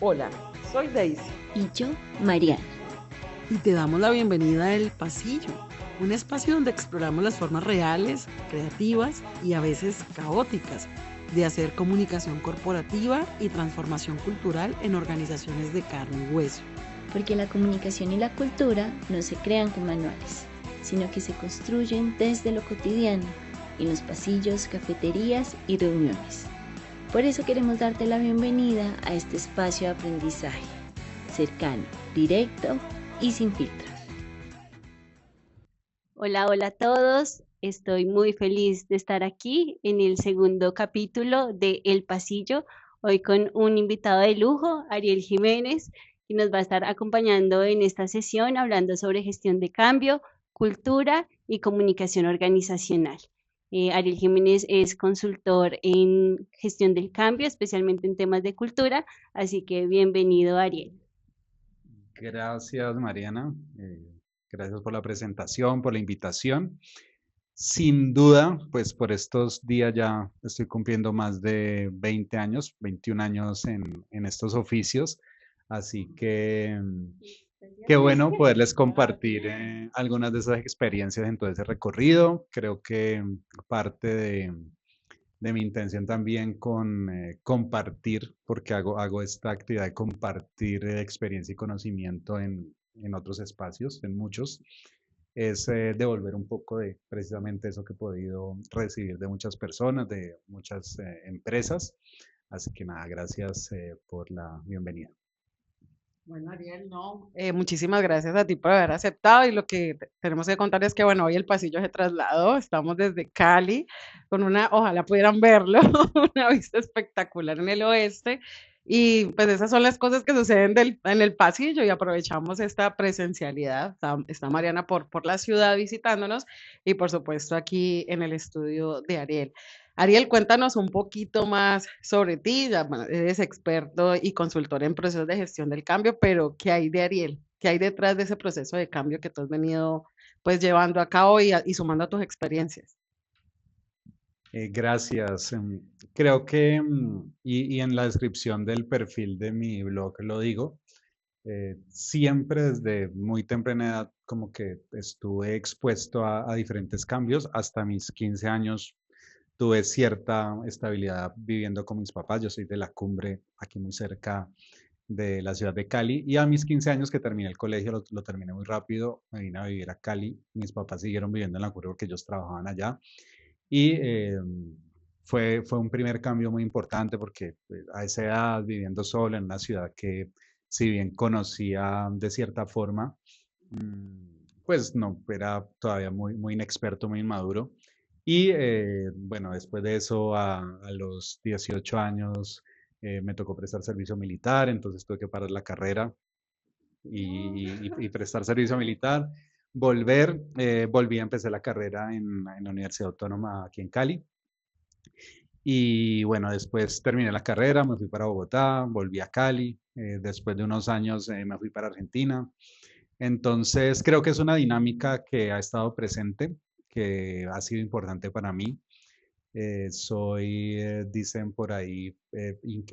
Hola, soy Daisy Y yo, Mariana. y te damos la bienvenida a El Pasillo, un espacio donde exploramos las formas reales, creativas y a veces caóticas de hacer comunicación corporativa y transformación cultural en organizaciones de carne y hueso. Porque la comunicación y la cultura no se crean con manuales, sino que se construyen desde lo cotidiano, en los pasillos, cafeterías y reuniones. Por eso queremos darte la bienvenida a este espacio de aprendizaje, cercano, directo y sin filtros. Hola, hola a todos. Estoy muy feliz de estar aquí en el segundo capítulo de El Pasillo, hoy con un invitado de lujo, Ariel Jiménez, que nos va a estar acompañando en esta sesión hablando sobre gestión de cambio, cultura y comunicación organizacional. Ariel Jiménez es consultor en gestión del cambio, especialmente en temas de cultura, así que bienvenido, Ariel. Gracias, Mariana. Gracias por la presentación, por la invitación. Sin duda, pues por estos días ya estoy cumpliendo más de 20 años, 21 años en estos oficios. Así que qué bueno poderles compartir algunas de esas experiencias en todo ese recorrido. Creo que parte de mi intención también con compartir, porque hago esta actividad de compartir experiencia y conocimiento en otros espacios, en muchos, es devolver un poco de precisamente eso que he podido recibir de muchas personas, de muchas empresas. Así que nada, gracias por la bienvenida. Bueno, Ariel, no, muchísimas gracias a ti por haber aceptado y lo que tenemos que contar es que, bueno, hoy el pasillo se trasladó, estamos desde Cali con una, ojalá pudieran verlo, una vista espectacular en el oeste y pues esas son las cosas que suceden en el pasillo y aprovechamos esta presencialidad. Está Mariana por la ciudad visitándonos y por supuesto aquí en el estudio de Ariel. Ariel, cuéntanos un poquito más sobre ti. Ya, bueno, eres experto y consultor en procesos de gestión del cambio, pero ¿qué hay de Ariel? ¿Qué hay detrás de ese proceso de cambio que tú has venido pues llevando a cabo y sumando a tus experiencias? Gracias. Creo que, y en la descripción del perfil de mi blog lo digo, siempre desde muy temprana edad como que estuve expuesto a diferentes cambios. Hasta mis 15 años tuve cierta estabilidad viviendo con mis papás. Yo soy de La Cumbre, aquí muy cerca de la ciudad de Cali. Y a mis 15 años que terminé el colegio, lo terminé muy rápido, me vine a vivir a Cali. Mis papás siguieron viviendo en La Cumbre porque ellos trabajaban allá. Y fue un primer cambio muy importante porque a esa edad, viviendo solo en una ciudad que si bien conocía de cierta forma, pues no, era todavía muy inexperto, muy inmaduro. Y bueno, después de eso, a los 18 años, me tocó prestar servicio militar, entonces tuve que parar la carrera y prestar servicio militar. Volví a empezar la carrera en la Universidad Autónoma aquí en Cali. Y bueno, después terminé la carrera, me fui para Bogotá, volví a Cali, después de unos años me fui para Argentina. Entonces, creo que es una dinámica que ha estado presente, que ha sido importante para mí. Dicen por ahí,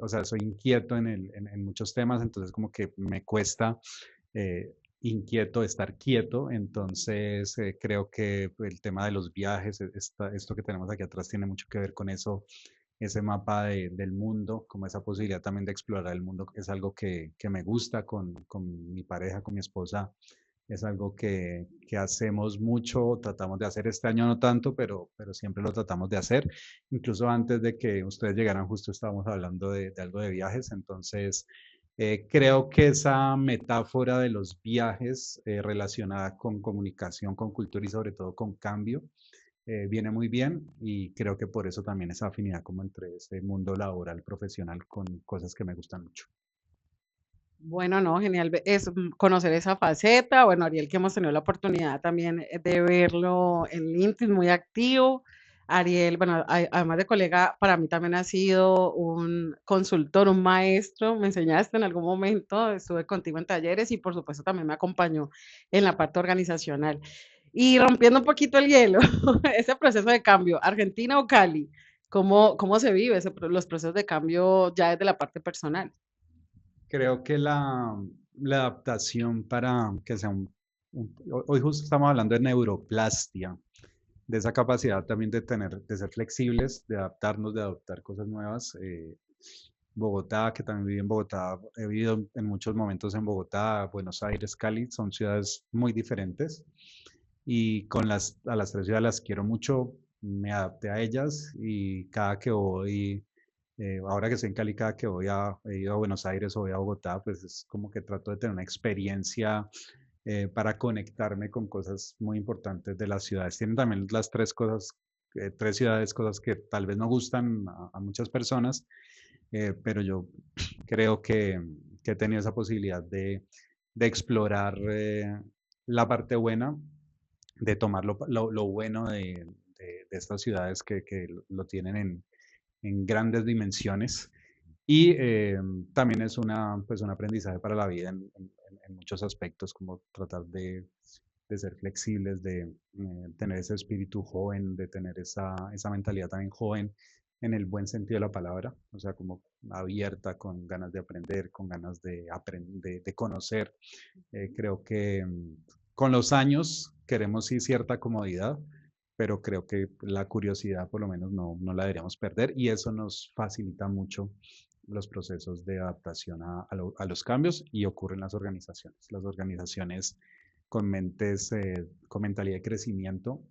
o sea, soy inquieto en muchos temas, entonces como que me cuesta inquieto estar quieto, entonces creo que el tema de los viajes, esto que tenemos aquí atrás tiene mucho que ver con eso, ese mapa del mundo, como esa posibilidad también de explorar el mundo, es algo que me gusta con mi pareja, con mi esposa, es algo que hacemos mucho, tratamos de hacer este año no tanto, pero siempre lo tratamos de hacer. Incluso antes de que ustedes llegaran, justo estábamos hablando de algo de viajes, entonces creo que esa metáfora de los viajes relacionada con comunicación, con cultura y sobre todo con cambio, viene muy bien y creo que por eso también esa afinidad como entre ese mundo laboral, profesional, con cosas que me gustan mucho. Bueno, no, genial es conocer esa faceta. Bueno, Ariel, que hemos tenido la oportunidad también de verlo en LinkedIn, muy activo. Ariel, bueno, además de colega, para mí también ha sido un consultor, un maestro. Me enseñaste en algún momento, estuve contigo en talleres y por supuesto también me acompañó en la parte organizacional. Y rompiendo un poquito el hielo, ese proceso de cambio, Argentina o Cali, ¿cómo se vive los procesos de cambio ya desde la parte personal? Creo que la adaptación para que sea hoy justo estamos hablando de neuroplastia, de esa capacidad también de tener, de ser flexibles, de adaptarnos, de adoptar cosas nuevas. Bogotá, que también viví en Bogotá, he vivido en muchos momentos en Bogotá, Buenos Aires, Cali, son ciudades muy diferentes y a las tres ciudades las quiero mucho, me adapté a ellas y cada que voy, ahora que estoy en Cali, cada que he ido a Buenos Aires o voy a Bogotá, pues es como que trato de tener una experiencia para conectarme con cosas muy importantes de las ciudades. Tienen también las tres cosas, tres ciudades, cosas que tal vez no gustan a muchas personas, pero yo creo que he tenido esa posibilidad de explorar la parte buena, de tomar lo bueno de estas ciudades que lo tienen en grandes dimensiones. Y también es pues un aprendizaje para la vida en muchos aspectos, como tratar de ser flexibles, de tener ese espíritu joven, de tener esa mentalidad también joven en el buen sentido de la palabra, o sea, como abierta, con ganas de aprender, con ganas de conocer. Creo que con los años queremos sí cierta comodidad, pero creo que la curiosidad por lo menos no la deberíamos perder y eso nos facilita mucho los procesos de adaptación a los cambios y ocurre en las organizaciones. Las organizaciones con con mentalidad de crecimiento,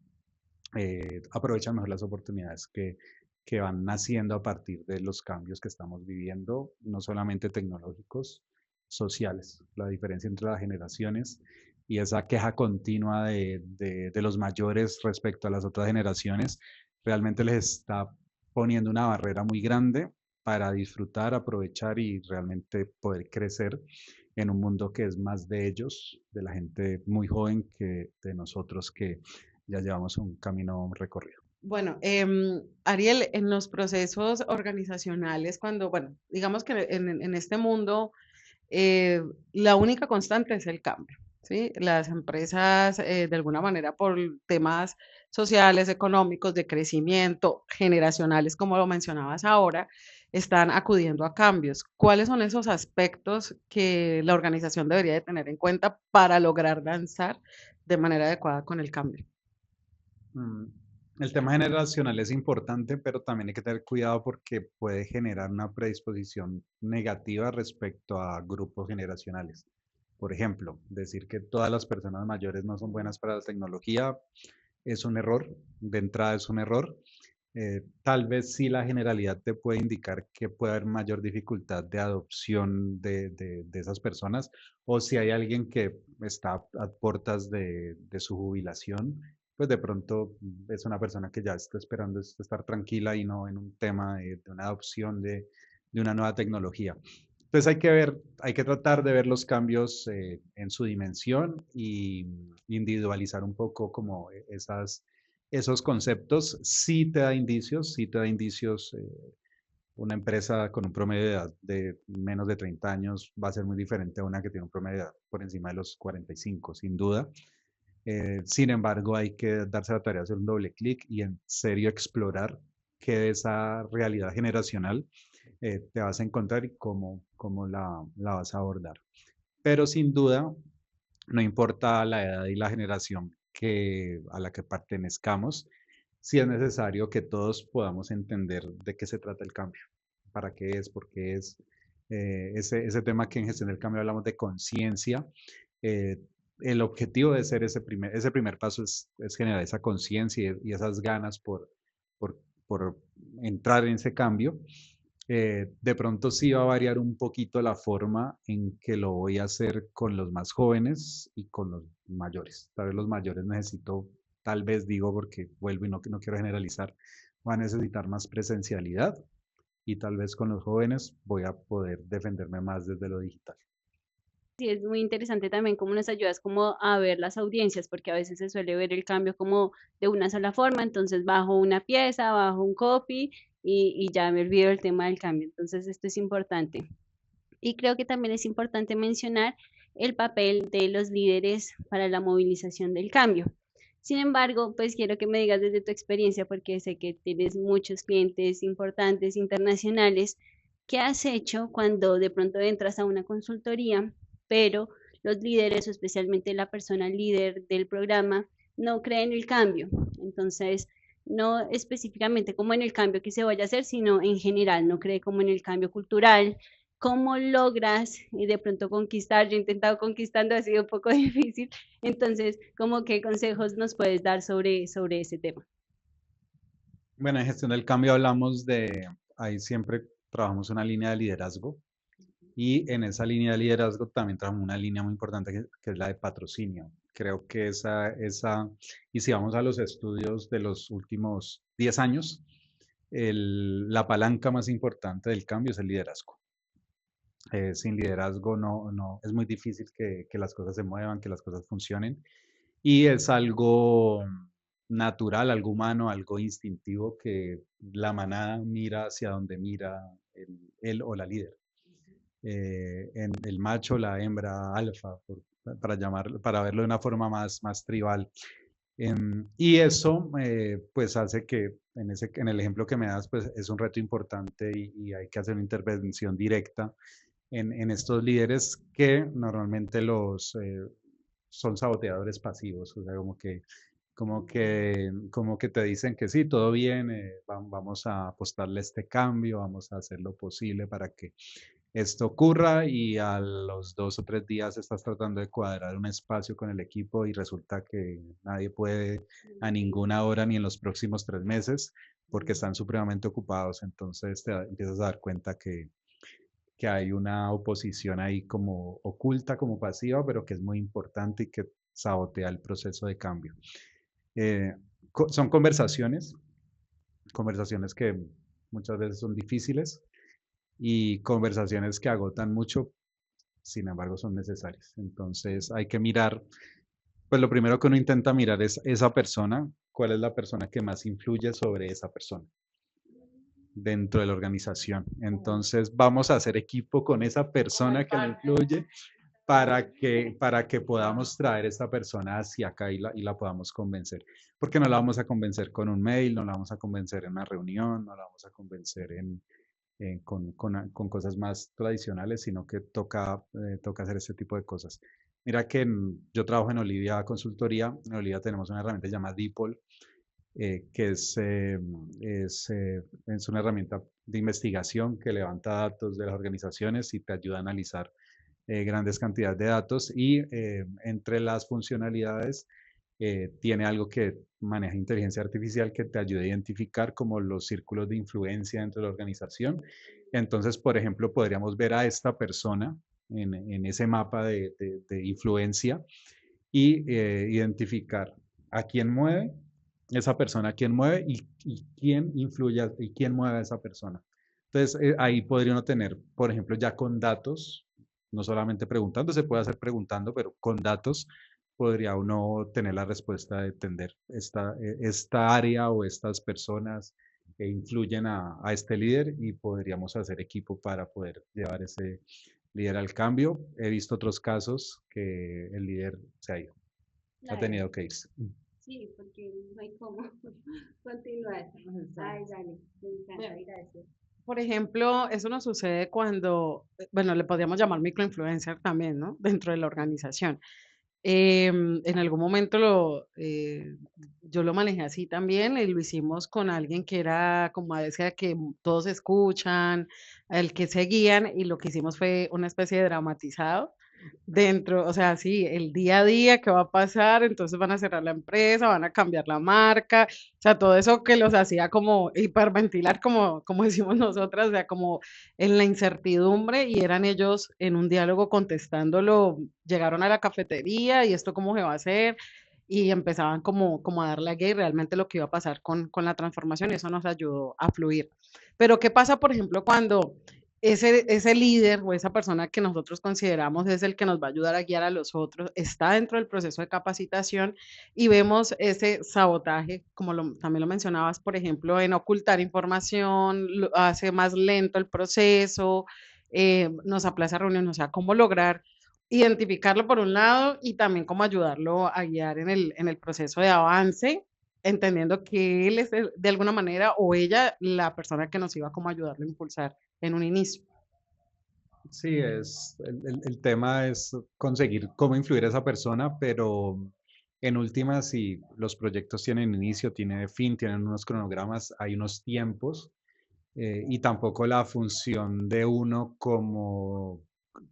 aprovechan mejor las oportunidades que van naciendo a partir de los cambios que estamos viviendo, no solamente tecnológicos, sociales, la diferencia entre las generaciones y esa queja continua de los mayores respecto a las otras generaciones, realmente les está poniendo una barrera muy grande para disfrutar, aprovechar y realmente poder crecer en un mundo que es más de ellos, de la gente muy joven que de nosotros que ya llevamos un camino recorrido. Bueno, Ariel, en los procesos organizacionales, cuando, bueno, digamos que en este mundo la única constante es el cambio, ¿sí? Las empresas, de alguna manera, por temas sociales, económicos, de crecimiento, generacionales, como lo mencionabas ahora, están acudiendo a cambios. ¿Cuáles son esos aspectos que la organización debería de tener en cuenta para lograr danzar de manera adecuada con el cambio? Mm, El tema generacional es importante, pero también hay que tener cuidado porque puede generar una predisposición negativa respecto a grupos generacionales. Por ejemplo, decir que todas las personas mayores no son buenas para la tecnología es un error, de entrada es un error. Tal vez sí la generalidad te puede indicar que puede haber mayor dificultad de adopción de esas personas o si hay alguien que está a puertas de su jubilación, pues de pronto es una persona que ya está esperando estar tranquila y no en un tema de una adopción de una nueva tecnología. Entonces hay que ver, hay que tratar de ver los cambios en su dimensión y individualizar un poco como esos conceptos. Sí te da indicios. Una empresa con un promedio de edad de menos de 30 años va a ser muy diferente a una que tiene un promedio de edad por encima de los 45, sin duda. Sin embargo, hay que darse la tarea de hacer un doble clic y en serio explorar qué de esa realidad generacional te vas a encontrar y cómo la vas a abordar. Pero sin duda, no importa la edad y la generación a la que pertenezcamos, sí es necesario que todos podamos entender de qué se trata el cambio, para qué es, por qué es. Ese tema que en gestión del cambio hablamos de conciencia, eh, el objetivo de ser ese primer paso es generar esa conciencia y esas ganas por entrar en ese cambio. De pronto sí va a variar un poquito la forma en que lo voy a hacer con los más jóvenes y con los mayores. Tal vez los mayores necesito, tal vez digo porque vuelvo y no quiero generalizar, va a necesitar más presencialidad y tal vez con los jóvenes voy a poder defenderme más desde lo digital. Sí, es muy interesante también cómo nos ayudas como a ver las audiencias, porque a veces se suele ver el cambio como de una sola forma, entonces bajo una pieza, bajo un copy y ya me olvido el tema del cambio. Entonces esto es importante. Y creo que también es importante mencionar el papel de los líderes para la movilización del cambio. Sin embargo, pues quiero que me digas desde tu experiencia, porque sé que tienes muchos clientes importantes internacionales, ¿Qué has hecho cuando de pronto entras a una consultoría, pero los líderes, o especialmente la persona líder del programa, no cree en el cambio? Entonces, no específicamente como en el cambio que se vaya a hacer, sino en general, no cree como en el cambio cultural. ¿Cómo logras de pronto conquistar? Yo he intentado conquistando, ha sido un poco difícil. Entonces, ¿cómo qué consejos nos puedes dar sobre ese tema? Bueno, en gestión del cambio hablamos de, ahí siempre trabajamos una línea de liderazgo y en esa línea de liderazgo también trabajamos una línea muy importante que es la de patrocinio. Creo que y si vamos a los estudios de los últimos 10 años, la palanca más importante del cambio es el liderazgo. Sin liderazgo es muy difícil que las cosas se muevan, que las cosas funcionen. Y es algo natural, algo humano, algo instintivo que la manada mira hacia donde mira él o la líder. En el macho, la hembra, alfa, para verlo de una forma más tribal. Y eso pues hace que en el ejemplo que me das pues es un reto importante y hay que hacer una intervención directa en estos líderes que normalmente son saboteadores pasivos, o sea, como que te dicen que sí, todo bien, vamos a apostarle a este cambio, vamos a hacer lo posible para que esto ocurra y a los 2 o 3 días estás tratando de cuadrar un espacio con el equipo y resulta que nadie puede a ninguna hora ni en los próximos 3 meses porque están supremamente ocupados. Entonces te empiezas a dar cuenta que hay una oposición ahí como oculta, como pasiva, pero que es muy importante y que sabotea el proceso de cambio. Eh, Son conversaciones que muchas veces son difíciles y conversaciones que agotan mucho, sin embargo son necesarias. Entonces hay que mirar, pues lo primero que uno intenta mirar es esa persona, cuál es la persona que más influye sobre esa persona dentro de la organización. Entonces vamos a hacer equipo con esa persona que le influye para que podamos traer a esta persona hacia acá y la podamos convencer. Porque no la vamos a convencer con un mail, no la vamos a convencer en una reunión, no la vamos a convencer con cosas más tradicionales, sino que toca hacer este tipo de cosas. Mira que yo trabajo en Olivia Consultoría. En Olivia tenemos una herramienta llamada DeepL, que es una herramienta de investigación que levanta datos de las organizaciones y te ayuda a analizar grandes cantidades de datos y entre las funcionalidades tiene algo que maneja inteligencia artificial que te ayuda a identificar como los círculos de influencia dentro de la organización. Entonces, por ejemplo, podríamos ver a esta persona en ese mapa de influencia y identificar a quién mueve esa persona, quién mueve y quién influye y quién mueve a esa persona. Entonces, ahí podría uno tener, por ejemplo, ya con datos, no solamente preguntando, se puede hacer preguntando, pero con datos podría uno tener la respuesta de entender esta área o estas personas que influyen a este líder y podríamos hacer equipo para poder llevar ese líder al cambio. He visto otros casos que el líder se ha ido, ha Claro, tenido que irse. sí, porque no hay cómo continuar. Ay, dale, me encanta, Bien. gracias. Por ejemplo, eso nos sucede cuando, bueno, le podríamos llamar microinfluencer también, ¿no? Dentro de la organización. En algún momento yo lo manejé así también y lo hicimos con alguien que era, como decía, que todos escuchan, el que seguían y lo que hicimos fue una especie de dramatizado dentro, o sea, sí, el día a día que va a pasar, entonces van a cerrar la empresa, van a cambiar la marca, o sea, todo eso que los hacía como hiperventilar, como decimos nosotras, o sea, como en la incertidumbre y eran ellos en un diálogo contestándolo, llegaron a la cafetería y esto cómo se va a hacer y empezaban como a dar la guía y realmente lo que iba a pasar con la transformación y eso nos ayudó a fluir. Pero ¿qué pasa, por ejemplo, cuando ese líder o esa persona que nosotros consideramos es el que nos va a ayudar a guiar a los otros, está dentro del proceso de capacitación y vemos ese sabotaje, como también lo mencionabas, por ejemplo, en ocultar información, hace más lento el proceso, nos aplaza reuniones, o sea, cómo lograr identificarlo por un lado y también cómo ayudarlo a guiar en el proceso de avance, entendiendo que él es de alguna manera o ella la persona que nos iba como a ayudarlo a impulsar en un inicio. Sí, el tema es conseguir cómo influir a esa persona, pero en últimas, si los proyectos tienen inicio, tienen fin, tienen unos cronogramas, hay unos tiempos, y tampoco la función de uno como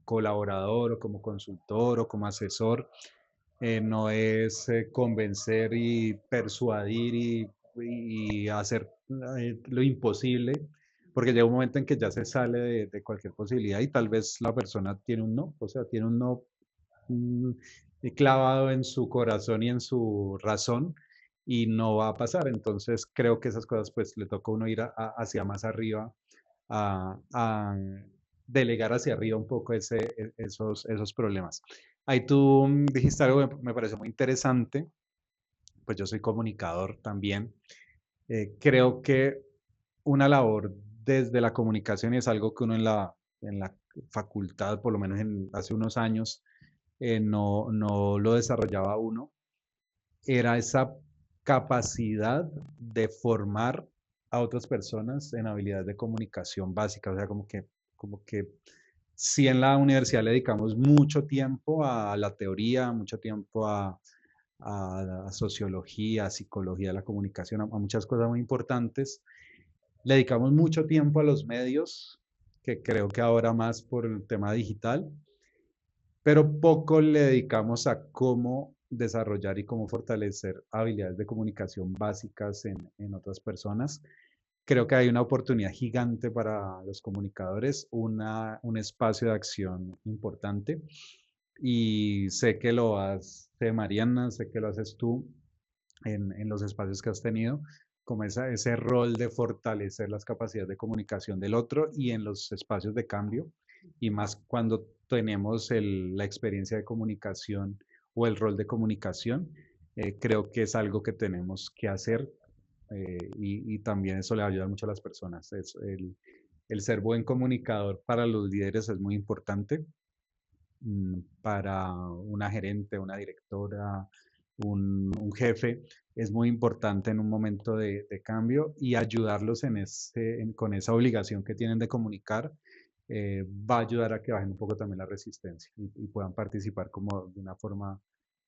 colaborador o como consultor o como asesor no es convencer y persuadir y hacer lo imposible, porque llega un momento en que ya se sale de cualquier posibilidad y tal vez la persona tiene un no, o sea, tiene un no mm, clavado en su corazón y en su razón y no va a pasar. Entonces creo que esas cosas pues le toca a uno ir hacia más arriba, a delegar hacia arriba un poco esos problemas. Ahí tú dijiste algo que me pareció muy interesante, pues yo soy comunicador también. Creo que una labor desde la comunicación y es algo que uno en la facultad, por lo menos hace unos años, no lo desarrollaba uno, era esa capacidad de formar a otras personas en habilidades de comunicación básica, o sea, como que si en la universidad le dedicamos mucho tiempo a la teoría, mucho tiempo a la sociología, a psicología de la comunicación, a muchas cosas muy importantes, le dedicamos mucho tiempo a los medios, que creo que ahora más por el tema digital, pero poco le dedicamos a cómo desarrollar y cómo fortalecer habilidades de comunicación básicas en otras personas. Creo que hay una oportunidad gigante para los comunicadores, un espacio de acción importante y sé que lo hace Mariana, sé que lo haces tú en los espacios que has tenido, como ese rol de fortalecer las capacidades de comunicación del otro y en los espacios de cambio, y más cuando tenemos la experiencia de comunicación o el rol de comunicación, creo que es algo que tenemos que hacer y también eso le ayuda mucho a las personas. El ser buen comunicador para los líderes es muy importante, para una gerente, una directora, un jefe, es muy importante en un momento de cambio y ayudarlos con esa obligación que tienen de comunicar, va a ayudar a que bajen un poco también la resistencia y puedan participar como de una forma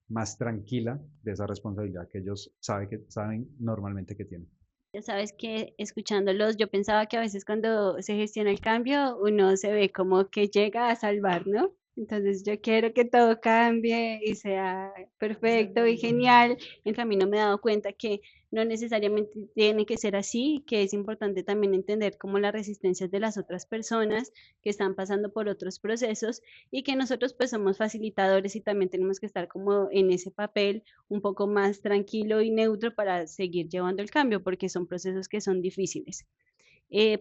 más tranquila de esa responsabilidad que ellos saben normalmente que tienen. Ya sabes que escuchándolos, yo pensaba que a veces cuando se gestiona el cambio, uno se ve como que llega a salvar, ¿no? Entonces yo quiero que todo cambie y sea perfecto y genial. En cambio, me he dado cuenta que no necesariamente tiene que ser así, que es importante también entender cómo las resistencias de las otras personas que están pasando por otros procesos y que nosotros pues somos facilitadores y también tenemos que estar como en ese papel un poco más tranquilo y neutro para seguir llevando el cambio, porque son procesos que son difíciles.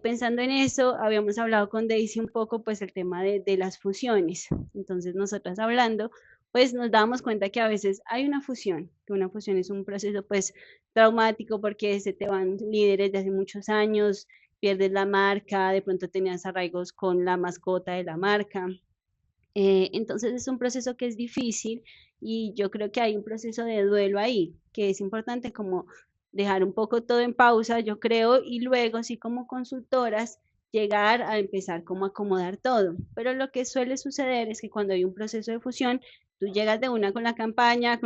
Pensando en eso, habíamos hablado con Daisy un poco, pues el tema de las fusiones. Entonces, nosotras hablando, pues nos damos cuenta que a veces hay una fusión, que una fusión es un proceso pues traumático porque se te van líderes de hace muchos años, pierdes la marca, de pronto tenías arraigos con la mascota de la marca, entonces es un proceso que es difícil y yo creo que hay un proceso de duelo ahí, que es importante como dejar un poco todo en pausa, yo creo, y luego sí como consultoras llegar a empezar como a acomodar todo. Pero lo que suele suceder es que cuando hay un proceso de fusión, tú llegas de una con una campaña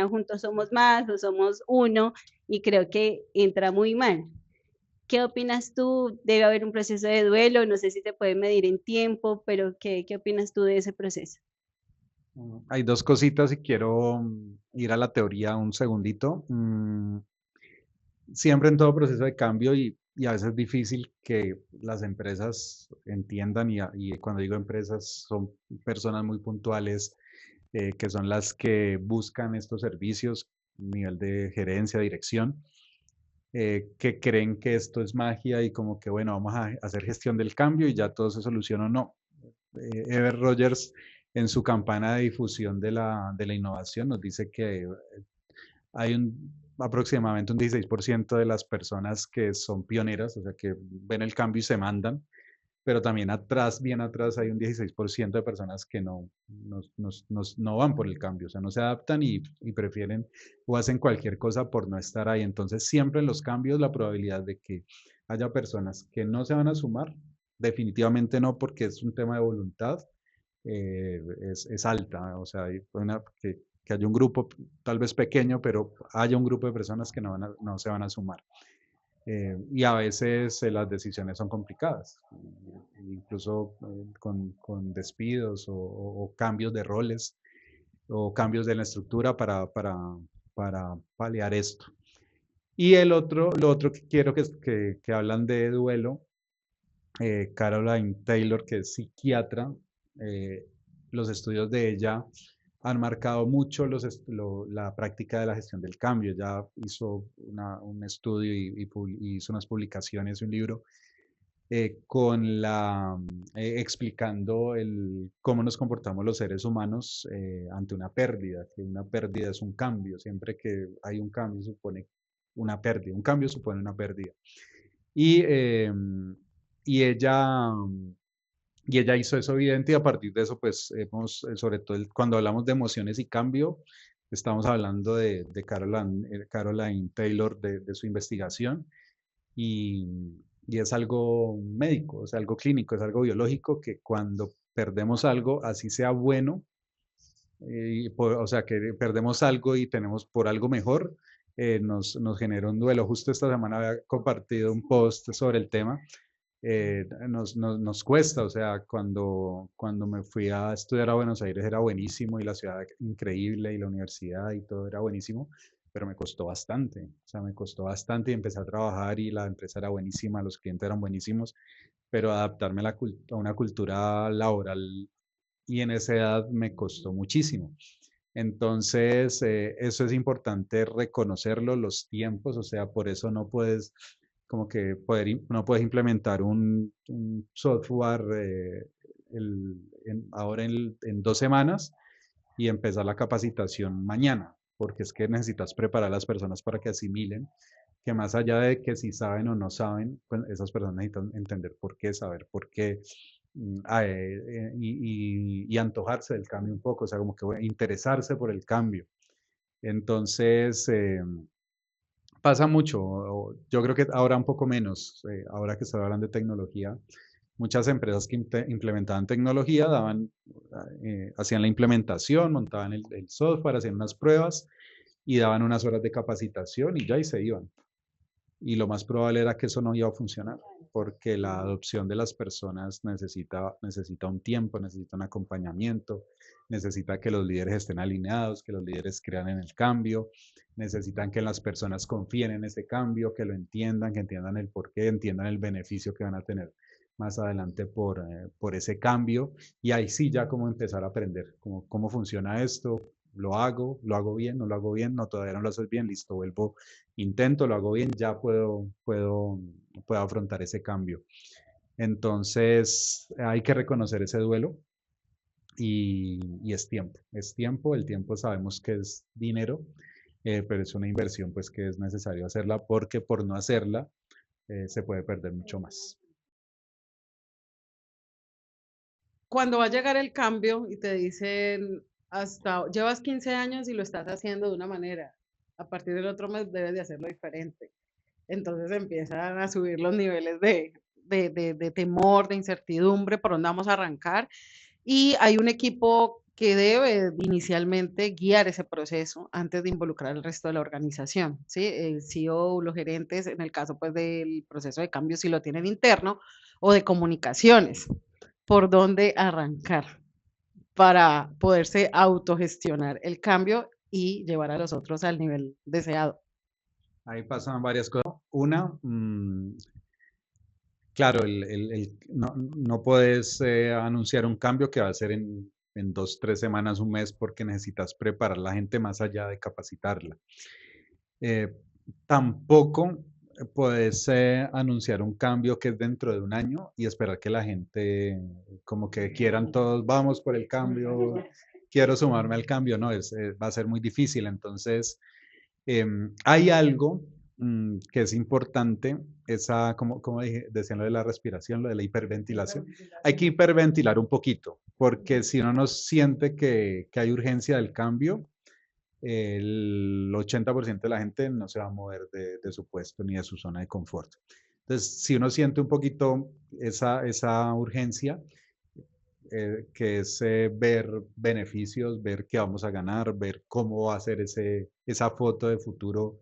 juntos somos más o somos uno, y creo que entra muy mal. ¿Qué opinas tú? Debe haber un proceso de duelo, no sé si se puede medir en tiempo, pero ¿qué opinas tú de ese proceso? Hay dos cositas y quiero ir a la teoría un segundito. Siempre en todo proceso de cambio y a veces es difícil que las empresas entiendan y cuando digo empresas son personas muy puntuales que son las que buscan estos servicios, nivel de gerencia, dirección, que creen que esto es magia y como que bueno, vamos a hacer gestión del cambio y ya todo se soluciona o no. Ever Rogers en su campaña de difusión de la innovación nos dice que hay aproximadamente un 16% de las personas que son pioneras, o sea, que ven el cambio y se mandan, pero también atrás, bien atrás, hay un 16% de personas que no van por el cambio, o sea, no se adaptan y prefieren o hacen cualquier cosa por no estar ahí. Entonces, siempre en los cambios, la probabilidad de que haya personas que no se van a sumar definitivamente no, porque es un tema de voluntad, es alta. O sea, que haya un grupo tal vez pequeño, pero haya un grupo de personas que no se van a sumar. Y a veces las decisiones son complicadas, incluso con despidos o cambios de roles o cambios de la estructura para paliar esto. Y lo otro que quiero que hablan de duelo, Caroline Taylor, que es psiquiatra, eh, los estudios de ella han marcado mucho la práctica de la gestión del cambio. Ya hizo un estudio y hizo unas publicaciones, un libro, explicando cómo nos comportamos los seres humanos ante una pérdida, que una pérdida es un cambio. Siempre que hay un cambio supone una pérdida, un cambio supone una pérdida. Y, eh, y ella y ella hizo eso evidente y a partir de eso, pues sobre todo cuando hablamos de emociones y cambio, estamos hablando de Caroline Taylor, de su investigación y, y es algo médico, es algo clínico, es algo biológico que cuando perdemos algo, así sea bueno, o sea, que perdemos algo y tenemos por algo mejor, nos genera un duelo. Justo esta semana había compartido un post sobre el tema. Nos cuesta, o sea, cuando me fui a estudiar a Buenos Aires era buenísimo y la ciudad increíble y la universidad y todo era buenísimo, pero me costó bastante, o sea, me costó bastante y empecé a trabajar y la empresa era buenísima, los clientes eran buenísimos, pero adaptarme a una cultura laboral y en esa edad me costó muchísimo. Entonces, eso es importante reconocerlo, los tiempos, o sea, por eso no puedes como que no puedes implementar un software ahora en 2 semanas y empezar la capacitación mañana, porque es que necesitas preparar a las personas para que asimilen que más allá de que si saben o no saben, pues esas personas necesitan entender por qué, saber por qué y antojarse del cambio un poco, o sea, como que interesarse por el cambio. Entonces, pasa mucho, yo creo que ahora un poco menos, ahora que estoy hablando de tecnología, muchas empresas que implementaban tecnología hacían la implementación, montaban el software, hacían unas pruebas y daban unas horas de capacitación y ya y se iban. Y lo más probable era que eso no iba a funcionar, porque la adopción de las personas necesita un tiempo, necesita un acompañamiento, necesita que los líderes estén alineados, que los líderes crean en el cambio, necesitan que las personas confíen en ese cambio, que lo entiendan, que entiendan el porqué, entiendan el beneficio que van a tener más adelante por ese cambio. Y ahí sí ya como empezar a aprender cómo funciona esto, lo hago bien, no lo hago bien, no, todavía no lo haces bien, listo, vuelvo, intento, lo hago bien, ya puedo afrontar ese cambio. Entonces hay que reconocer ese duelo y es tiempo, el tiempo sabemos que es dinero, pero es una inversión pues que es necesario hacerla porque por no hacerla se puede perder mucho más. Cuando va a llegar el cambio y te dicen, llevas 15 años y lo estás haciendo de una manera, a partir del otro mes debes de hacerlo diferente. Entonces empiezan a subir los niveles de temor, de incertidumbre, por dónde vamos a arrancar. Y hay un equipo que debe inicialmente guiar ese proceso antes de involucrar al resto de la organización, ¿sí? El CEO, los gerentes, en el caso pues del proceso de cambio, si lo tienen interno, o de comunicaciones, por dónde arrancar para poderse autogestionar el cambio y llevar a los otros al nivel deseado. Ahí pasan varias cosas. Una, claro, no puedes anunciar un cambio que va a ser en 2, 3 semanas, un mes, porque necesitas preparar a la gente más allá de capacitarla. Tampoco puedes anunciar un cambio que es dentro de un año y esperar que la gente como que quieran todos, vamos por el cambio, quiero sumarme al cambio. No, va a ser muy difícil. Entonces, hay algo que es importante, como dije, decían lo de la respiración, lo de la hiperventilación. Hay que hiperventilar un poquito, porque si no nos siente que hay urgencia del cambio, el 80% de la gente no se va a mover de su puesto ni de su zona de confort. Entonces, si uno siente un poquito esa urgencia, que es ver beneficios, ver qué vamos a ganar, ver cómo va a ser esa foto de futuro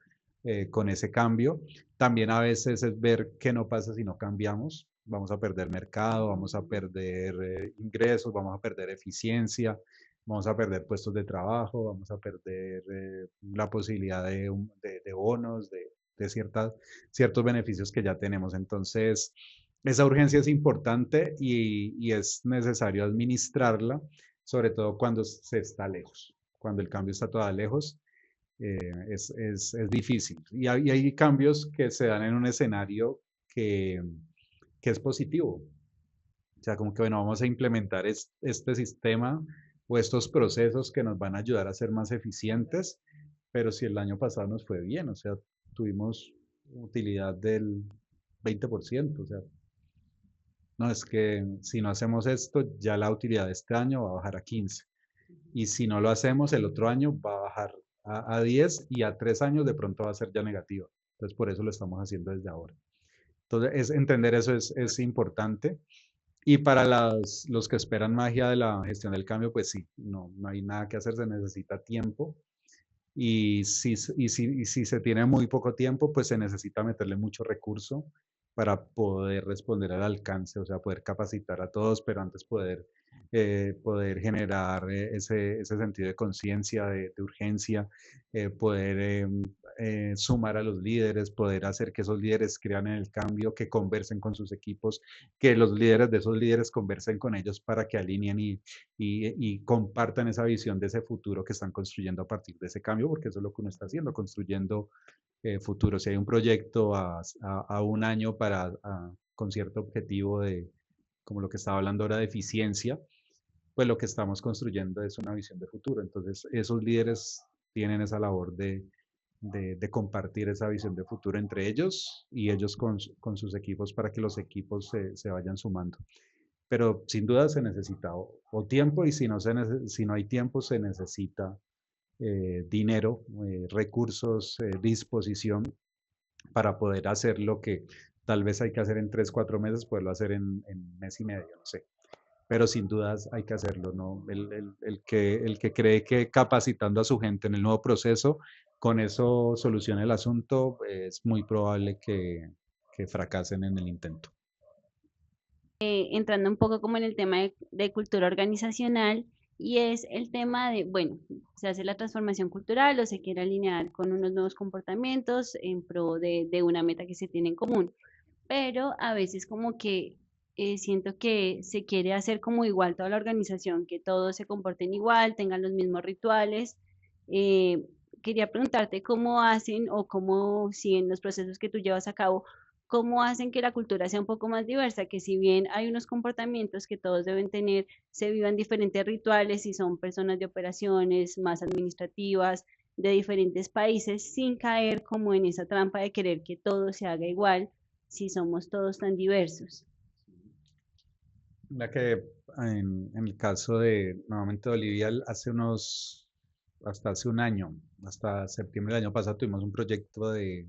con ese cambio. También a veces es ver qué no pasa si no cambiamos. Vamos a perder mercado, vamos a perder ingresos, vamos a perder eficiencia, vamos a perder puestos de trabajo, vamos a perder la posibilidad de bonos, de ciertos beneficios que ya tenemos. Entonces, esa urgencia es importante y es necesario administrarla, sobre todo cuando se está lejos. Cuando el cambio está todavía lejos, es difícil. Y hay cambios que se dan en un escenario que es positivo. O sea, como que, bueno, vamos a implementar este sistema o estos procesos que nos van a ayudar a ser más eficientes, pero si el año pasado nos fue bien, o sea, tuvimos utilidad del 20%, o sea, no, es que si no hacemos esto, ya la utilidad de este año va a bajar a 15. Y si no lo hacemos, el otro año va a bajar a 10 y a 3 años de pronto va a ser ya negativo. Entonces, por eso lo estamos haciendo desde ahora. Entonces, entender eso es importante. Y para los que esperan magia de la gestión del cambio, pues sí, no hay nada que hacer, se necesita tiempo. Y si se tiene muy poco tiempo, pues se necesita meterle mucho recurso para poder responder al alcance, o sea, poder capacitar a todos, pero antes poder generar ese sentido de conciencia, de urgencia, poder sumar a los líderes, poder hacer que esos líderes crean en el cambio, que conversen con sus equipos, que los líderes de esos líderes conversen con ellos para que alineen y compartan esa visión de ese futuro que están construyendo a partir de ese cambio, porque eso es lo que uno está haciendo, construyendo futuro. Si hay un proyecto a un año con cierto objetivo como lo que estaba hablando ahora de eficiencia, pues lo que estamos construyendo es una visión de futuro. Entonces, esos líderes tienen esa labor de compartir esa visión de futuro entre ellos y ellos con sus equipos para que los equipos se vayan sumando. Pero sin duda se necesita o tiempo y si no hay tiempo se necesita dinero, recursos, disposición para poder hacer lo que tal vez hay que hacer en 3, 4 meses, poderlo hacer en mes y medio, no sé. Pero sin dudas hay que hacerlo, ¿no? El que cree que capacitando a su gente en el nuevo proceso, con eso soluciona el asunto, es muy probable que fracasen en el intento. Entrando un poco como en el tema de cultura organizacional, y es el tema de, bueno, se hace la transformación cultural o se quiere alinear con unos nuevos comportamientos en pro de una meta que se tiene en común, pero a veces como que siento que se quiere hacer como igual toda la organización, que todos se comporten igual, tengan los mismos rituales. Eh, Quería preguntarte cómo hacen o cómo, si en los procesos que tú llevas a cabo, cómo hacen que la cultura sea un poco más diversa, que si bien hay unos comportamientos que todos deben tener, se vivan diferentes rituales y son personas de operaciones más administrativas de diferentes países, sin caer como en esa trampa de querer que todo se haga igual si somos todos tan diversos. La que en el caso nuevamente de Olivia, hasta hace un año, hasta septiembre del año pasado, tuvimos un proyecto de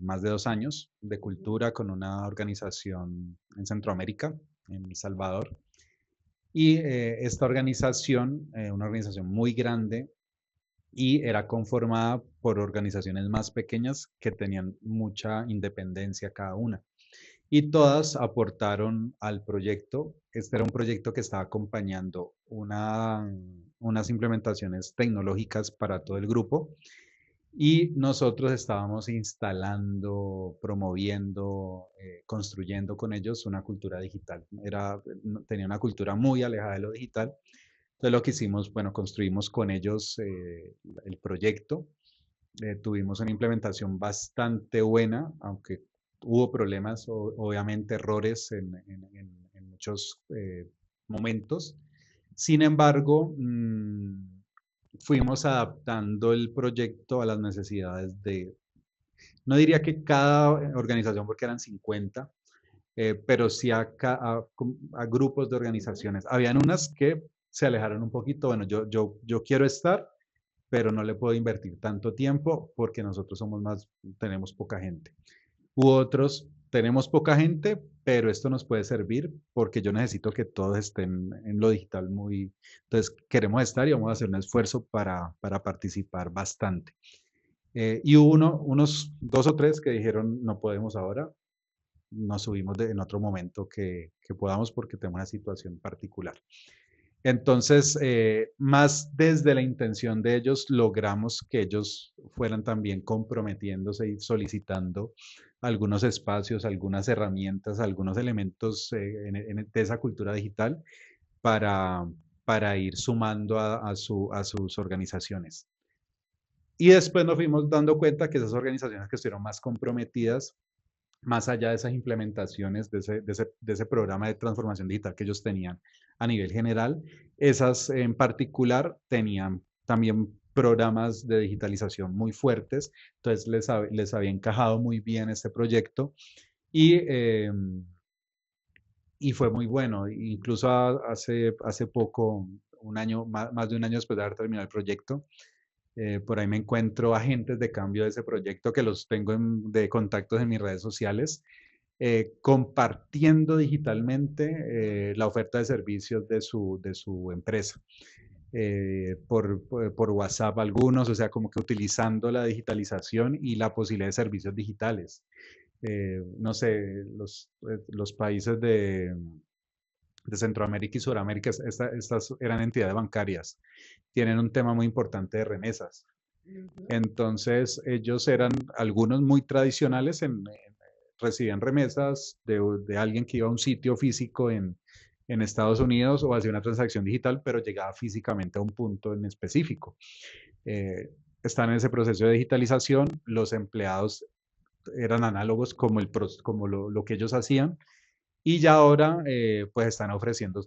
más de 2 años de cultura con una organización en Centroamérica, en El Salvador. Y esta organización, una organización muy grande, y era conformada por organizaciones más pequeñas que tenían mucha independencia cada una. Y todas aportaron al proyecto. Este era un proyecto que estaba acompañando unas implementaciones tecnológicas para todo el grupo y nosotros estábamos instalando, promoviendo, construyendo con ellos una cultura digital. Tenía una cultura muy alejada de lo digital. Entonces lo que hicimos, bueno, construimos con ellos el proyecto. Tuvimos una implementación bastante buena, aunque hubo problemas, obviamente errores en muchos momentos. Sin embargo, fuimos adaptando el proyecto a las necesidades no diría que cada organización, porque eran 50, pero sí a grupos de organizaciones. Habían unas que se alejaron un poquito, bueno, yo quiero estar, pero no le puedo invertir tanto tiempo porque nosotros tenemos poca gente. u otros, tenemos poca gente, pero esto nos puede servir porque yo necesito que todos estén en lo digital muy, entonces queremos estar y vamos a hacer un esfuerzo para participar bastante. Y hubo unos 2 o 3 que dijeron, no podemos ahora, nos subimos en otro momento que podamos porque tenemos una situación particular. Entonces, más desde la intención de ellos, logramos que ellos fueran también comprometiéndose y solicitando algunos espacios, algunas herramientas, algunos elementos de esa cultura digital para, para ir sumando a sus organizaciones. Y después nos fuimos dando cuenta que esas organizaciones que estuvieron más comprometidas, más allá de esas implementaciones de ese programa de transformación digital que ellos tenían a nivel general, esas en particular tenían también programas de digitalización muy fuertes, entonces les había encajado muy bien este proyecto y, y fue muy bueno. Incluso hace poco, un año, más de un año después de haber terminado el proyecto, por ahí me encuentro agentes de cambio de ese proyecto que los tengo de contactos en mis redes sociales, compartiendo digitalmente la oferta de servicios de su empresa. Por WhatsApp algunos, o sea, como que utilizando la digitalización y la posibilidad de servicios digitales. No sé, los países de Centroamérica y Sudamérica, estas eran entidades bancarias, tienen un tema muy importante de remesas. Entonces, ellos eran algunos muy tradicionales, recibían remesas de alguien que iba a un sitio físico en Estados Unidos o hacía una transacción digital, pero llegaba físicamente a un punto en específico. Están en ese proceso de digitalización, los empleados eran análogos como lo que ellos hacían, y ya ahora pues están ofreciendo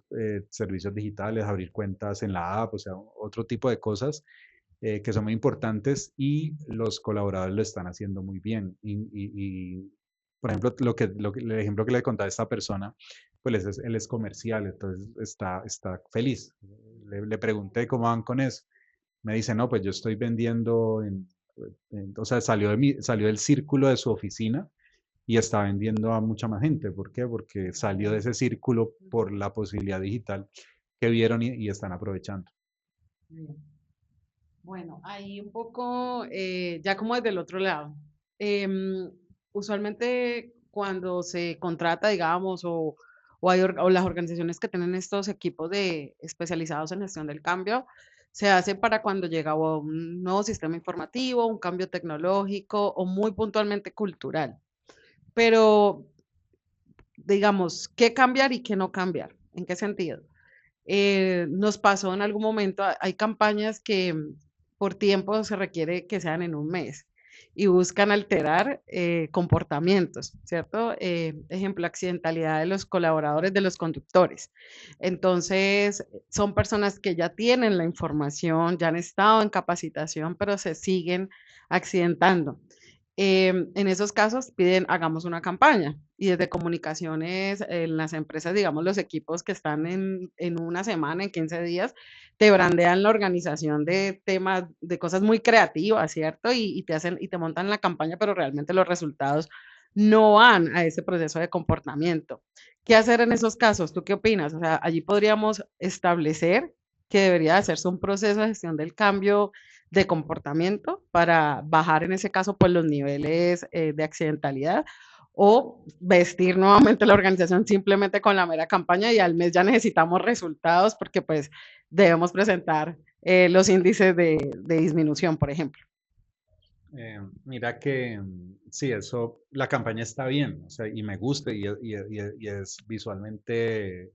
servicios digitales, abrir cuentas en la app, o sea, otro tipo de cosas que son muy importantes y los colaboradores lo están haciendo muy bien. Por ejemplo, el ejemplo que le contaba a esta persona, pues él es comercial, entonces está feliz. Le pregunté cómo van con eso. Me dice, no, pues yo estoy vendiendo, o sea, salió del círculo de su oficina y está vendiendo a mucha más gente. ¿Por qué? Porque salió de ese círculo por la posibilidad digital que vieron y están aprovechando. Bien. Bueno, ahí un poco, ya como desde el otro lado. Usualmente cuando se contrata, digamos, o las organizaciones que tienen estos equipos especializados en gestión del cambio, se hace para cuando llega o un nuevo sistema informativo, un cambio tecnológico o muy puntualmente cultural. Pero, digamos, ¿qué cambiar y qué no cambiar? ¿En qué sentido? Nos pasó en algún momento, hay campañas que por tiempo se requiere que sean en un mes y buscan alterar comportamientos, ¿cierto? Ejemplo, accidentalidad de los colaboradores, de los conductores. Entonces, son personas que ya tienen la información, ya han estado en capacitación, pero se siguen accidentando. En esos casos piden, hagamos una campaña y desde comunicaciones en las empresas, digamos, los equipos que están en una semana, en 15 días, te brandean la organización de temas, de cosas muy creativas, ¿cierto? Y te hacen, y te montan la campaña, pero realmente los resultados no van a ese proceso de comportamiento. ¿Qué hacer en esos casos? ¿Tú qué opinas? O sea, allí podríamos establecer que debería hacerse un proceso de gestión del cambio de comportamiento para bajar en ese caso pues los niveles de accidentalidad o vestir nuevamente la organización simplemente con la mera campaña y al mes ya necesitamos resultados porque pues debemos presentar los índices de disminución, por ejemplo. Mira que sí, la campaña está bien, o sea, y me gusta y es visualmente,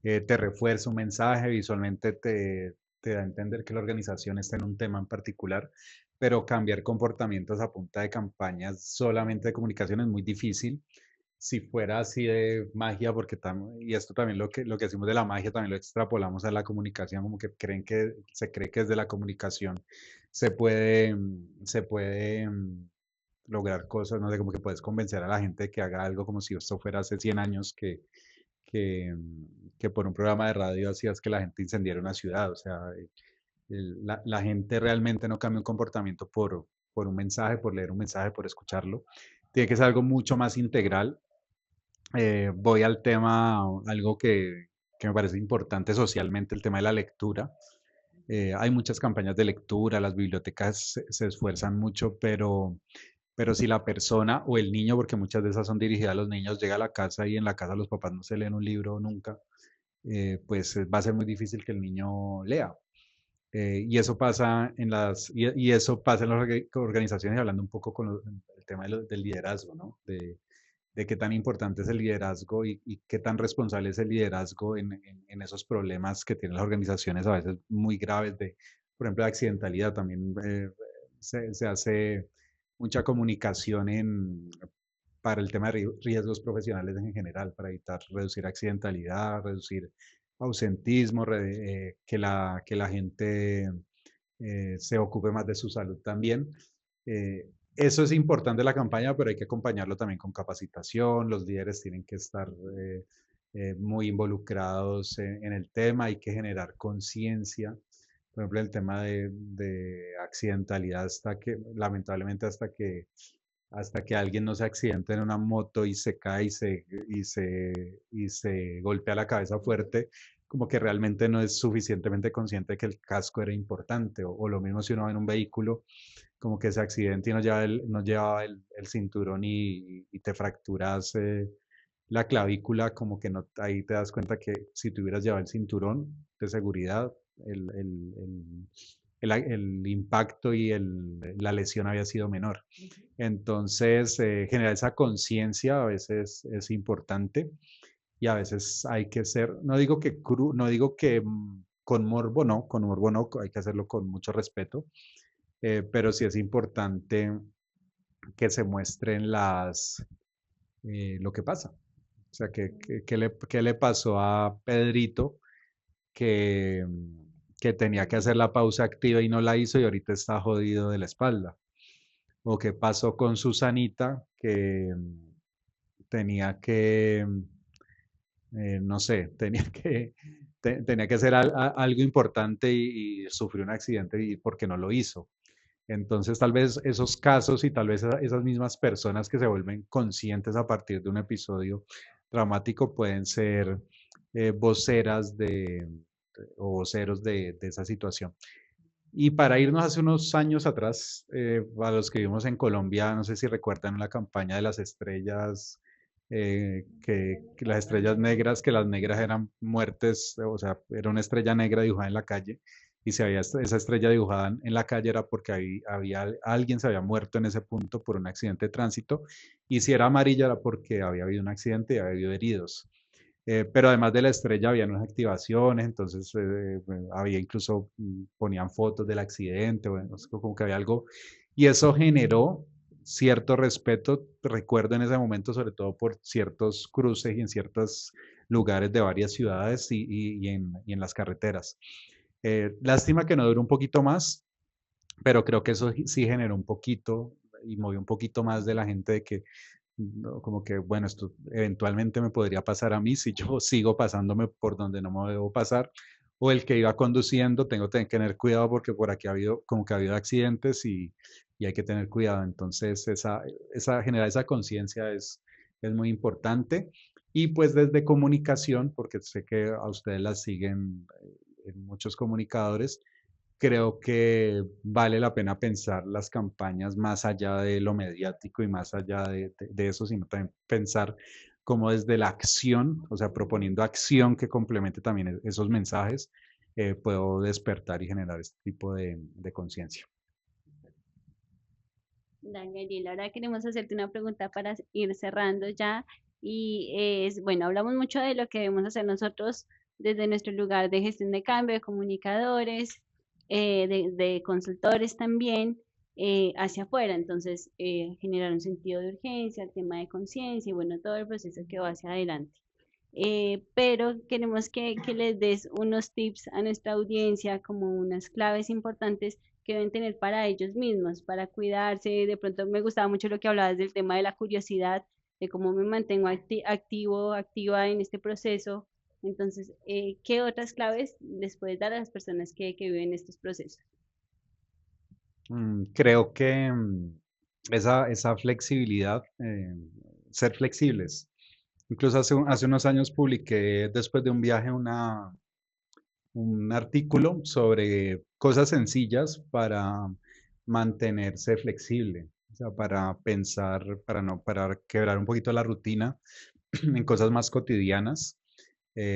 te refuerza un mensaje, visualmente te da a entender que la organización está en un tema en particular, pero cambiar comportamientos a punta de campañas solamente de comunicación es muy difícil. Si fuera así de magia, y esto también lo que decimos de la magia, también lo extrapolamos a la comunicación, como que se cree que desde la comunicación se puede lograr cosas, no sé, como que puedes convencer a la gente de que haga algo como si esto fuera hace 100 años que por un programa de radio hacías que la gente incendiara una ciudad. O sea, la gente realmente no cambia un comportamiento por un mensaje, por leer un mensaje, por escucharlo, tiene que ser algo mucho más integral. Voy al tema, algo que me parece importante socialmente, el tema de la lectura. Hay muchas campañas de lectura, las bibliotecas se esfuerzan mucho, pero si la persona o el niño, porque muchas de esas son dirigidas a los niños, llega a la casa y en la casa los papás no se leen un libro nunca, pues va a ser muy difícil que el niño lea. Y eso pasa y eso pasa en las organizaciones, hablando un poco con el tema del liderazgo, ¿no? De qué tan importante es el liderazgo y qué tan responsable es el liderazgo en esos problemas que tienen las organizaciones a veces muy graves de, por ejemplo, de accidentalidad. También se hace mucha comunicación para el tema de riesgos profesionales en general, para evitar reducir accidentalidad, reducir ausentismo, que la gente se ocupe más de su salud también. Eso es importante la campaña, pero hay que acompañarlo también con capacitación. Los líderes tienen que estar muy involucrados en el tema, hay que generar conciencia. Por ejemplo, el tema de accidentalidad, lamentablemente, hasta que alguien no se accidente en una moto y se cae y se golpea la cabeza fuerte, como que realmente no es suficientemente consciente de que el casco era importante. O lo mismo si uno va en un vehículo, como que ese accidente y no llevaba el cinturón y te fracturas la clavícula, como que no, ahí te das cuenta que si tuvieras llevado el cinturón de seguridad, el, el, el, el impacto la lesión había sido menor. Entonces, generar esa conciencia a veces es importante y a veces hay que ser, no digo que con morbo no, hay que hacerlo con mucho respeto, pero sí es importante que se muestren lo que pasa. O sea, qué le pasó a Pedrito que, que tenía que hacer la pausa activa y no la hizo y ahorita está jodido de la espalda. O qué pasó con Susanita que tenía que, no sé, tenía que hacer algo importante y sufrió un accidente y porque no lo hizo. Entonces, tal vez esos casos y tal vez esas mismas personas que se vuelven conscientes a partir de un episodio dramático pueden ser voceras o voceros de esa situación. Y para irnos hace unos años atrás, a los que vivimos en Colombia, no sé si recuerdan la campaña de las estrellas, que las estrellas negras, que las negras eran muertes, o sea, era una estrella negra dibujada en la calle, y si había esa estrella dibujada en la calle era porque alguien se había muerto en ese punto por un accidente de tránsito, y si era amarilla era porque había habido un accidente y había habido heridos. Pero además de la estrella había unas activaciones, entonces bueno, había incluso, ponían fotos del accidente, bueno, como que había algo, y eso generó cierto respeto, recuerdo en ese momento, sobre todo por ciertos cruces y en ciertos lugares de varias ciudades y en las carreteras. Lástima que no duró un poquito más, pero creo que eso sí generó un poquito y movió un poquito más de la gente de que no, como que, bueno, esto eventualmente me podría pasar a mí si yo sigo pasándome por donde no me debo pasar, o el que iba conduciendo, tengo que tener cuidado porque por aquí ha habido, como que ha habido accidentes y hay que tener cuidado. Entonces, generar esa conciencia es muy importante. Y pues desde comunicación, porque sé que a ustedes las siguen muchos comunicadores, creo que vale la pena pensar las campañas más allá de lo mediático y más allá de eso, sino también pensar cómo desde la acción, o sea, proponiendo acción que complemente también esos mensajes, puedo despertar y generar este tipo de conciencia. Dale, Ariel, ahora queremos hacerte una pregunta para ir cerrando ya. Y es, bueno, hablamos mucho de lo que debemos hacer nosotros desde nuestro lugar de gestión de cambio, de comunicadores, de consultores también, hacia afuera. Entonces, generar un sentido de urgencia, el tema de conciencia y bueno, todo el proceso que va hacia adelante. Pero queremos que les des unos tips a nuestra audiencia, como unas claves importantes que deben tener para ellos mismos, para cuidarse. De pronto me gustaba mucho lo que hablabas del tema de la curiosidad, de cómo me mantengo activo, activa en este proceso. Entonces, ¿qué otras claves les puedes dar a las personas que viven estos procesos? Creo que esa flexibilidad, ser flexibles. Incluso hace unos años publiqué después de un viaje un artículo sobre cosas sencillas para mantenerse flexible, o sea, para pensar, para quebrar un poquito la rutina en cosas más cotidianas,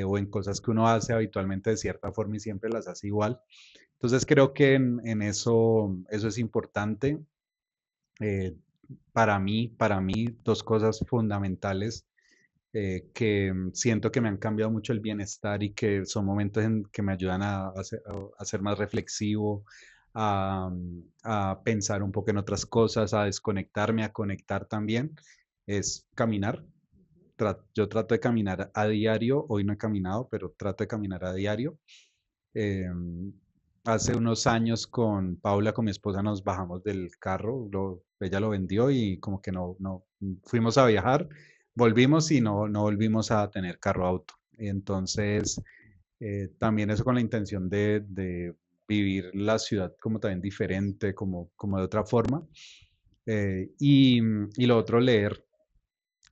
o en cosas que uno hace habitualmente de cierta forma y siempre las hace igual. Entonces creo que en eso es importante. Eh, para mí, dos cosas fundamentales, que siento que me han cambiado mucho el bienestar y que son momentos en que me ayudan a ser más reflexivo, a pensar un poco en otras cosas, a desconectarme, a conectar también, es caminar. Yo trato de caminar a diario, hoy no he caminado, pero trato de caminar a diario. Em, Hace unos años con Paula, con mi esposa, nos bajamos del carro, ella lo vendió y como que no, fuimos a viajar, volvimos y no volvimos a tener carro auto. Entonces, también eso con la intención de vivir la ciudad como también diferente, como de otra forma. Y lo otro, leer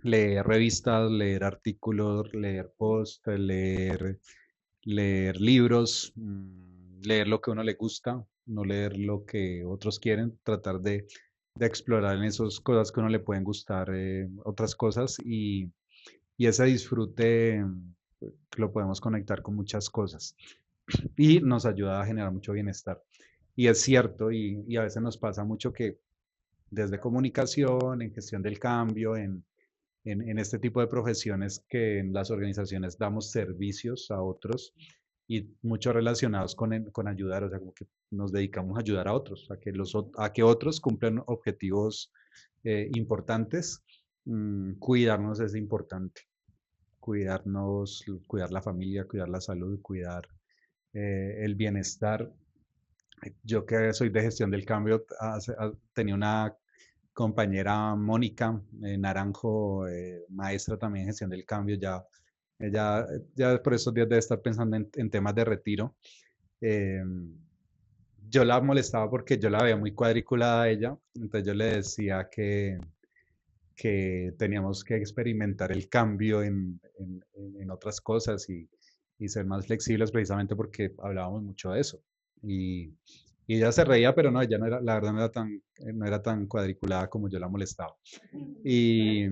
revistas, leer artículos, leer posts, leer libros, leer lo que a uno le gusta, no leer lo que otros quieren, tratar de explorar en esas cosas que a uno le pueden gustar, otras cosas, y ese disfrute, lo podemos conectar con muchas cosas y nos ayuda a generar mucho bienestar. Y es cierto, y a veces nos pasa mucho que desde comunicación, en gestión del cambio, en este tipo de profesiones que en las organizaciones damos servicios a otros y muchos relacionados con ayudar, o sea, como que nos dedicamos a ayudar a otros, a que otros cumplan objetivos, importantes. Cuidarnos es importante, cuidarnos, cuidar la familia, cuidar la salud, cuidar, el bienestar. Yo que soy de gestión del cambio, tenía una compañera Mónica Naranjo, maestra también en gestión del cambio, ya por esos días debe estar pensando en temas de retiro. Eh, yo la molestaba porque yo la veía muy cuadriculada a ella, entonces yo le decía que teníamos que experimentar el cambio en otras cosas y ser más flexibles precisamente porque hablábamos mucho de eso. Y, y ella se reía, pero no, ella no era, la verdad no era tan cuadriculada como yo la molestaba. Y,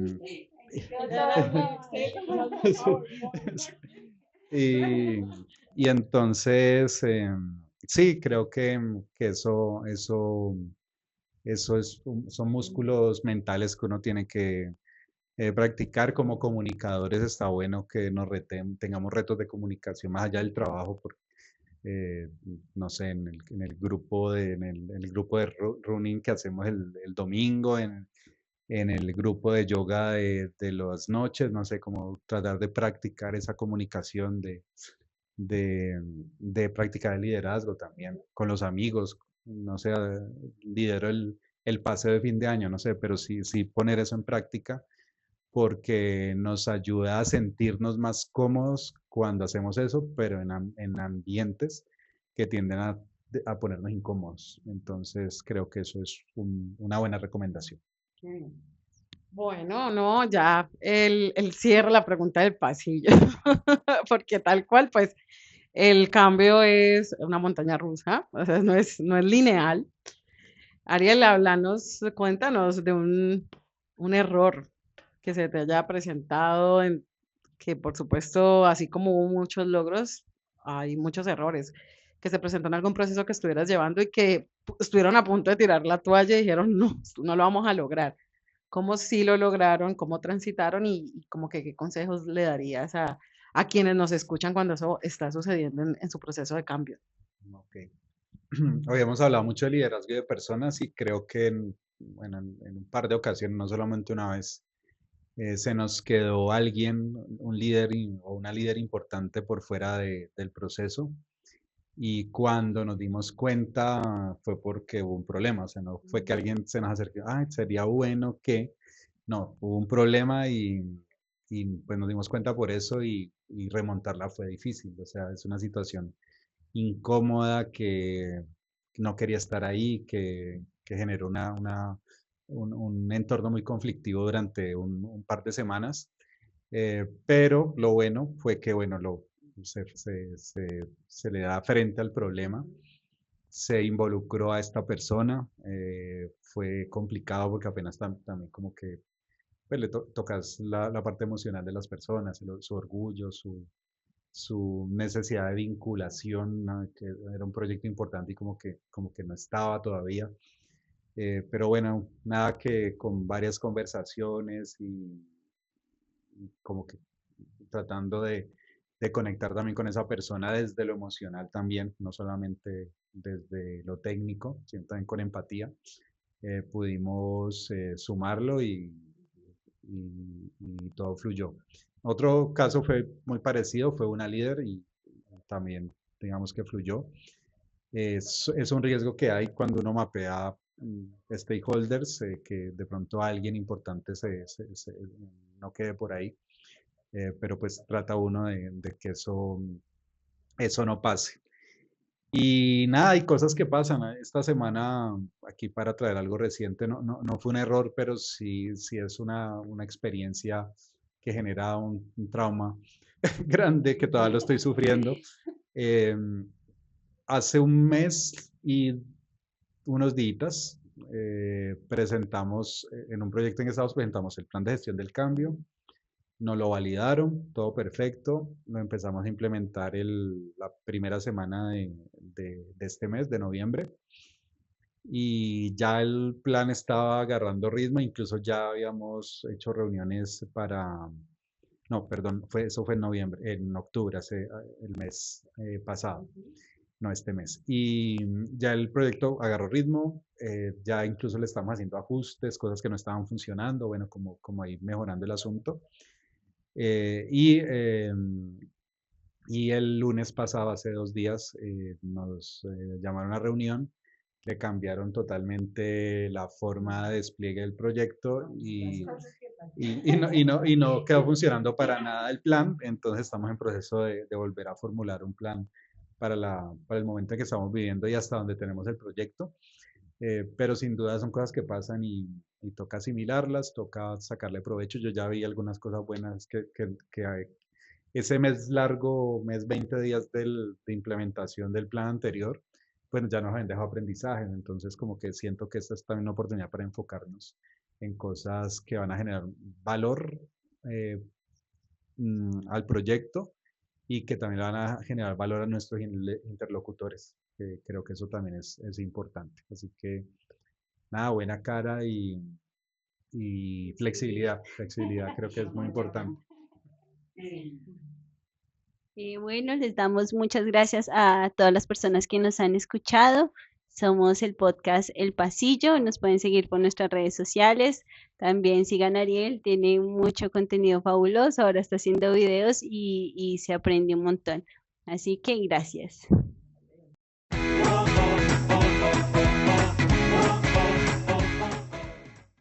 y, y entonces, sí, creo que eso son músculos mentales que uno tiene que, practicar como comunicadores. Está bueno que tengamos retos de comunicación más allá del trabajo, porque, eh, no sé, en el grupo de running que hacemos el domingo, en el grupo de yoga de las noches, no sé, cómo tratar de practicar esa comunicación, de, de practicar el liderazgo también con los amigos, no sé, lidero el paseo de fin de año, no sé, pero sí poner eso en práctica porque nos ayuda a sentirnos más cómodos cuando hacemos eso, pero en ambientes que tienden a ponernos incómodos. Entonces, creo que eso es una buena recomendación. Mm. Bueno, no, ya el cierre, la pregunta del pasillo, porque tal cual, pues el cambio es una montaña rusa, o sea, no es lineal. Ariel, háblanos, cuéntanos de un error que se te haya presentado, que por supuesto, así como hubo muchos logros, hay muchos errores, que se presentó en algún proceso que estuvieras llevando y que estuvieron a punto de tirar la toalla y dijeron, no, esto no lo vamos a lograr. ¿Cómo sí lo lograron? ¿Cómo transitaron? Y como que qué consejos le darías a quienes nos escuchan cuando eso está sucediendo en su proceso de cambio. Ok. Hoy hemos hablado mucho de liderazgo y de personas y creo que bueno, en un par de ocasiones, no solamente una vez, se nos quedó alguien, un líder o una líder importante por fuera del proceso. Y cuando nos dimos cuenta fue porque hubo un problema, o sea, no fue que alguien se nos acercó, ah, sería bueno que, no, hubo un problema y pues nos dimos cuenta por eso y remontarla fue difícil, o sea, es una situación incómoda que no quería estar ahí, que generó un entorno muy conflictivo durante un par de semanas. Pero lo bueno fue que, bueno, se le da frente al problema, se involucró a esta persona, fue complicado porque apenas también como que pues, tocas la parte emocional de las personas, su orgullo, su necesidad de vinculación, ¿no? Que era un proyecto importante y como que no estaba todavía. Pero bueno, nada que con varias conversaciones y como que tratando de conectar también con esa persona desde lo emocional también, no solamente desde lo técnico, sino también con empatía, pudimos sumarlo y todo fluyó. Otro caso fue muy parecido, fue una líder y también digamos que fluyó. Es un riesgo que hay cuando uno mapea stakeholders, que de pronto alguien importante no quede por ahí, pero pues trata uno de que eso no pase. Y nada, hay cosas que pasan. Esta semana, aquí para traer algo reciente, no fue un error, pero sí es una experiencia que genera un trauma grande que todavía lo estoy sufriendo. Eh, Hace un mes y unos días presentamos, en un proyecto en Estados, presentamos el plan de gestión del cambio, nos lo validaron, todo perfecto, lo empezamos a implementar la primera semana de este mes, de noviembre, y ya el plan estaba agarrando ritmo, incluso ya habíamos hecho reuniones no, perdón, eso fue en noviembre, en octubre, el mes pasado, no este mes. Y ya el proyecto agarró ritmo, ya incluso le estamos haciendo ajustes, cosas que no estaban funcionando, bueno, como ahí mejorando el asunto. Eh, y, eh, y el lunes pasado, hace 2 días, nos llamaron a reunión, le cambiaron totalmente la forma de despliegue del proyecto y no quedó funcionando para nada el plan. Entonces estamos en proceso de volver a formular un plan para el momento en que estamos viviendo y hasta donde tenemos el proyecto. Pero sin duda son cosas que pasan y toca asimilarlas, toca sacarle provecho. Yo ya vi algunas cosas buenas que hay. Ese mes largo, mes 20 días de implementación del plan anterior, bueno, ya nos habían dejado aprendizajes, entonces como que siento que esta es también una oportunidad para enfocarnos en cosas que van a generar valor eh, al proyecto y que también van a generar valor a nuestros interlocutores. Creo que eso también es importante. Así que nada, buena cara y flexibilidad. Flexibilidad creo que es muy importante. Bueno, les damos muchas gracias a todas las personas que nos han escuchado. Somos el podcast El Pasillo. Nos pueden seguir por nuestras redes sociales. También sigan a Ariel, tiene mucho contenido fabuloso. Ahora está haciendo videos y se aprende un montón. Así que gracias.